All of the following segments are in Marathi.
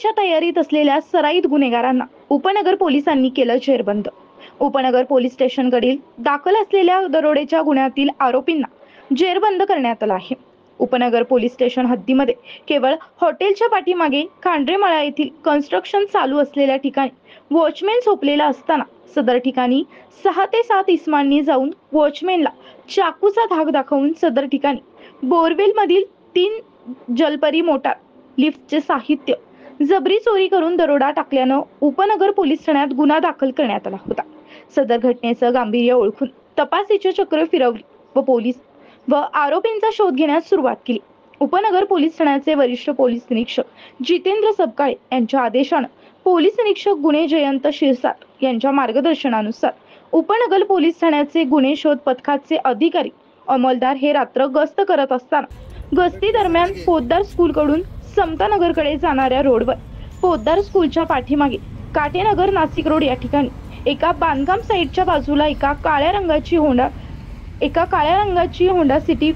दरोड्याच्या तयारीत असलेल्या सराईत गुन्हेगारांना उपनगर पोलिसांनी केलं जेरबंद। उपनगर पोलीस स्टेशनकडील दाखल असलेल्या दरोड्याच्या गुन्ह्यातील आरोपींना जेरबंद करण्यात आलं आहे। उपनगर पोलीस स्टेशन हद्दीमध्ये केवळ हॉटेलच्या पाठीमागे खांड्रेमाळा येथील कन्स्ट्रक्शन चालू असलेल्या ठिकाणी वॉचमॅन झोपलेला असताना सदर ठिकाणी 6 ते 7 इसमांनी जाऊन वॉचमॅनला चाकूचा धाक दाखवून सदर ठिकाणी बोरवेल मधील 3 जलपरी मोटार लिफ्टचे साहित्य जबरी चोरी करून दरोडा टाकल्यानं उपनगर पोलीस ठाण्यात गुन्हा दाखल करण्यात आला होता। सदर घटनेचं गांभीर्य ओळखून तपासीचे चक्र फिरवली व पोलीस व आरोपींचा शोध घेण्यास सुरुवात केली। उपनगर पोलीस ठाण्याचे वरिष्ठ पोलीस निरीक्षक जितेंद्र सबकाळे यांच्या आदेशानं पोलीस निरीक्षक गुन्हे जयंत शिरसाट यांच्या मार्गदर्शनानुसार उपनगर पोलीस ठाण्याचे गुन्हे शोध पथकाचे अधिकारी अंमलदार हे रात्र गस्त करत असताना गस्ती दरम्यान पोद्दार स्कूलकडून समतानगरकडे जाणाऱ्या रोडवर पोद्दार स्कूलच्या पाठीमागे काटेनगर नाशिक रोड या ठिकाणी एका बांधकाम साईटच्या बाजूला एका काळ्या रंगाची होंडा सिटी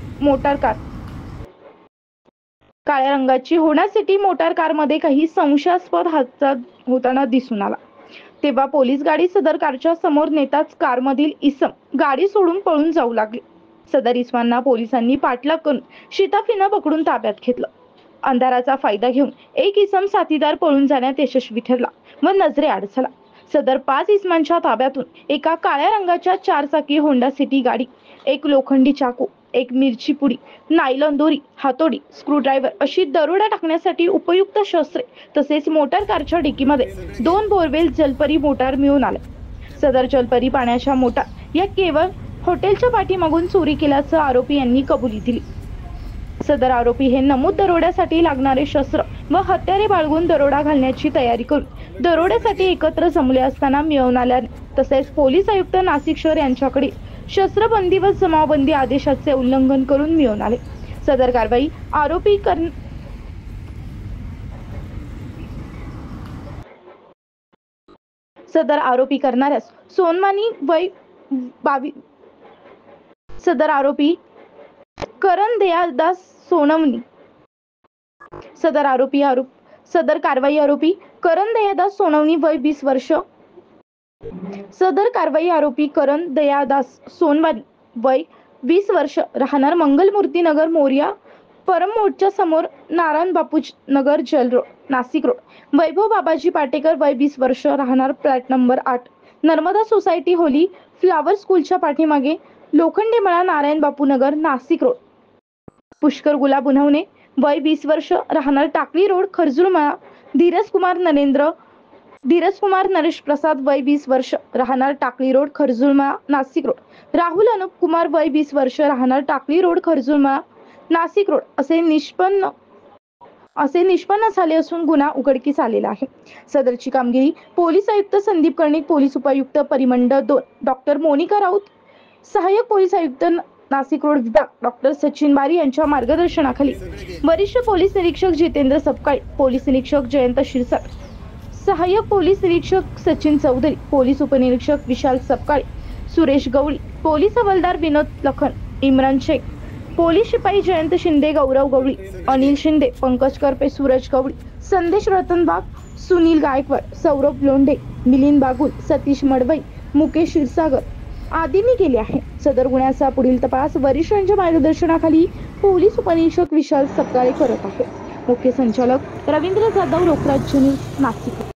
मोटार कारमध्ये काही संशयास्पद हादसा होताना दिसून आला। तेव्हा पोलीस गाडी सदर कारच्या समोर नेताच कारमधील इसम गाडी सोडून पळून जाऊ लागले। सदर इसमांना पोलिसांनी पाठलाग करून शिताफीनं पकडून ताब्यात घेतलं। अंधाराचा फायदा घेऊन एक इसम साथीदार पळून जाण्यात यशस्वी ठरला व नजरेआड झाला। सदर 5 इसमांच्या ताब्यातून एका काळ्या रंगाच्या 4 चाकी होंडा सिटी गाडी, एक लोखंडी चाकू, एक मिरची पुडी, नायलॉन दोरी, हातोडी, स्क्रूड्रायव्हर अशी दरोडा टाकण्यासाठी उपयुक्त शस्त्रे तसेच मोटार कारच्या डिकीमध्ये 2 बोरवेल जलपरी मोटार मिळून आले। सदर जलपरी पाण्याच्या मोटार या केवळ हॉटेलच्या पाठीमागून चोरी केल्याचं आरोपी यांनी कबुली दिली। सदर आरोपी हे नमूद दरोड्यासाठी लागणारे शस्त्र व हत्यारे बाळगून दरोडा घालण्याची तयारी करून दरोड्यासाठी एकत्र जमले असताना मिळवून आल्याने तसेच पोलीस आयुक्त नाशिक शहर यांच्याकडे शस्त्रबंदी व जमावबंदी आदेशाचे उल्लंघन करून मिळवून आले। सदर कारवाई आरोपी करणाऱ्यास सोनमानी वय 22 सदर कारवाई आरोपी करण दयादास सोनवणी वय 20 वर्ष करण दयादास सोनवानी वय 20 वर्ष राहणार मंगलमूर्ती नगर मोरिया परम मोडच्या समोर Narayan Bapu Nagar jail road Nashik road, Vaibhav Babaji Patekar वय 20 वर्ष राहणार plot number 8 Narmada society holy flower स्कूलच्या पाठीमागे लोखंडेमळा नारायण बापू नगर नाशिक रोड, पुष्कर गुलाब उन्हवणे वय 20 वर्ष राहणार टाकळी रोड खरजूरमळा, धीरज कुमार नरेश प्रसाद वय 20 वर्ष राहणार टाकळी रोड खरजूरमळा नाशिक रोड, राहुल अनुप कुमार वय 20 वर्ष राहणार टाकळी रोड खरजूरमळा नाशिक रोड असे निष्पन्न झाले असून गुन्हा उघडकीस आलेला आहे। सदरची कामगिरी पोलीस आयुक्त संदीप कर्णिक, पोलीस उपायुक्त परिमंडळ 2 डॉक्टर मोनिका राऊत, सहाय्यक पोलीस आयुक्त नाशिक रोड विभाग डॉक्टर सचिन बारी यांच्या मार्गदर्शनाखाली वरिष्ठ पोलीस निरीक्षक जितेंद्र सबकाळे, पोलीस निरीक्षक जयंत शिरसाट, सहाय्यक पोलीस निरीक्षक सचिन चौधरी, पोलीस उपनिरीक्षक विशाल सबकाळे, सुरेश गवळी, पोलीस हवालदार विनोद लखन, इम्रान शेख, पोलीस शिपाई जयंत शिंदे, गौरव गवळी, अनिल शिंदे, पंकज करपे, सूरज गवळी, संदेश रतनबाग, सुनील गायकवाड, सौरभ लोंढे, मिलिंद बागुल, सतीश मडवई, मुकेश क्षीरसागर आदींनी केले आहे। सदर गुन्ह्याचा पुढील तपास वरिष्ठांच्या मार्गदर्शनाखाली पोलीस उपनिरीक्षक विशाल सबकाळे करत आहे। मुख्य संचालक रवींद्र जाधव, लोकराज्य न्यूज, नाशिक।